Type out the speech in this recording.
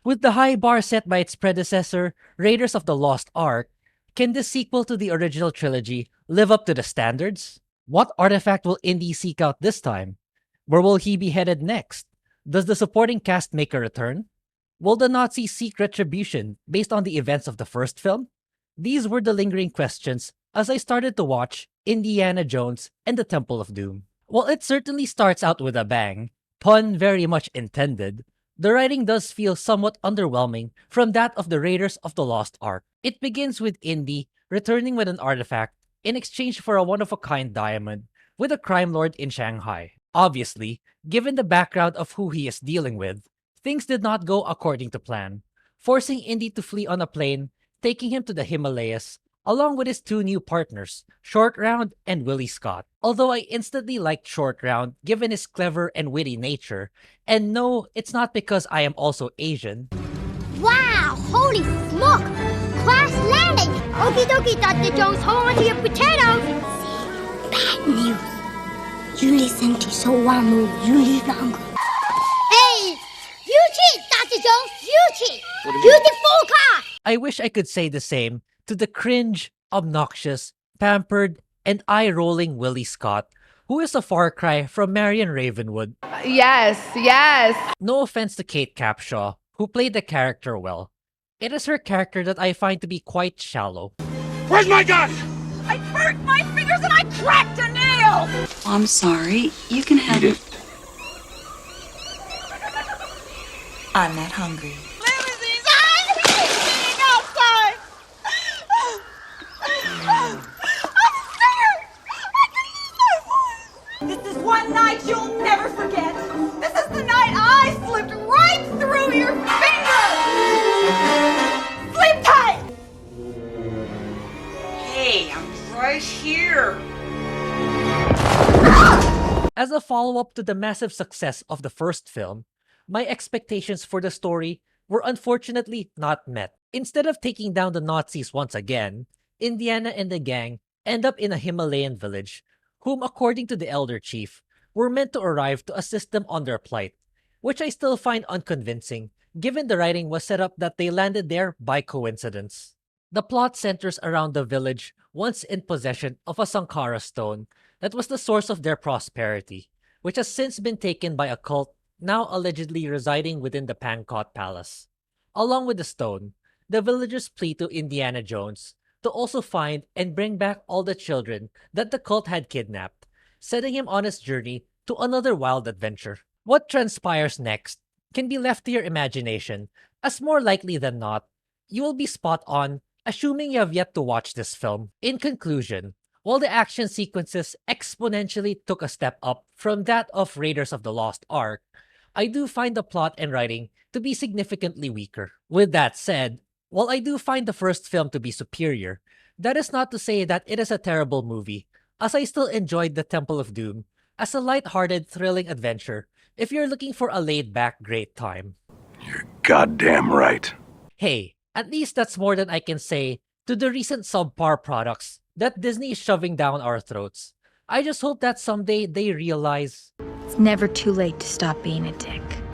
With the high bar set by its predecessor, Raiders of the Lost Ark, can this sequel to the original trilogy live up to the standards? What artifact will Indy seek out this time? Where will he be headed next? Does the supporting cast make a return? Will the Nazis seek retribution based on the events of the first film? These were the lingering questions as I started to watch Indiana Jones and the Temple of Doom. While it certainly starts out with a bang, pun very much intended, the writing does feel somewhat underwhelming from that of the Raiders of the Lost Ark. It begins with Indy returning with an artifact in exchange for a one-of-a-kind diamond with a crime lord in Shanghai. Obviously, given the background of who he is dealing with, things did not go according to plan, forcing Indy to flee on a plane, taking him to the Himalayas, along with his two new partners, Short Round and Willie Scott. Although I instantly liked Short Round given his clever and witty nature, and no, it's not because I am also Asian. Wow, holy smoke! Crash landing! Okie dokie, Dr. Jones, hold on to your potatoes! Bad news. You listen to So One Move, you leave longer. Hey! You cheat, Dr. Jones! You cheat! You the full car! I wish I could say the same to the cringe, obnoxious, pampered, and eye-rolling Willie Scott, who is a far cry from Marion Ravenwood. Yes. No offense to Kate Capshaw, who played the character well. It is her character that I find to be quite shallow. Where's my gun? I burnt my fingers and I cracked a nail! I'm sorry. You can have it. I'm not hungry. Limousines! I'm sitting outside! I'm scared! I can lose my voice! This is one night you'll never forget. This is the night I slipped right through your fingers! Sleep tight! Hey, I'm right here. As a follow-up to the massive success of the first film, my expectations for the story were unfortunately not met. Instead of taking down the Nazis once again, Indiana and the gang end up in a Himalayan village, whom according to the elder chief, were meant to arrive to assist them on their plight, which I still find unconvincing given the writing was set up that they landed there by coincidence. The plot centers around the village once in possession of a Sankara stone that was the source of their prosperity, which has since been taken by a cult now allegedly residing within the Pankot Palace. Along with the stone, the villagers plead to Indiana Jones to also find and bring back all the children that the cult had kidnapped, setting him on his journey to another wild adventure. What transpires next can be left to your imagination, as more likely than not, you will be spot on, assuming you have yet to watch this film. In conclusion, while the action sequences exponentially took a step up from that of Raiders of the Lost Ark, I do find the plot and writing to be significantly weaker. With that said, while I do find the first film to be superior, that is not to say that it is a terrible movie, as I still enjoyed The Temple of Doom as a light-hearted, thrilling adventure if you're looking for a laid-back, great time. You're goddamn right. Hey, at least that's more than I can say to the recent subpar products that Disney is shoving down our throats. I just hope that someday they realize It's never too late to stop being a dick.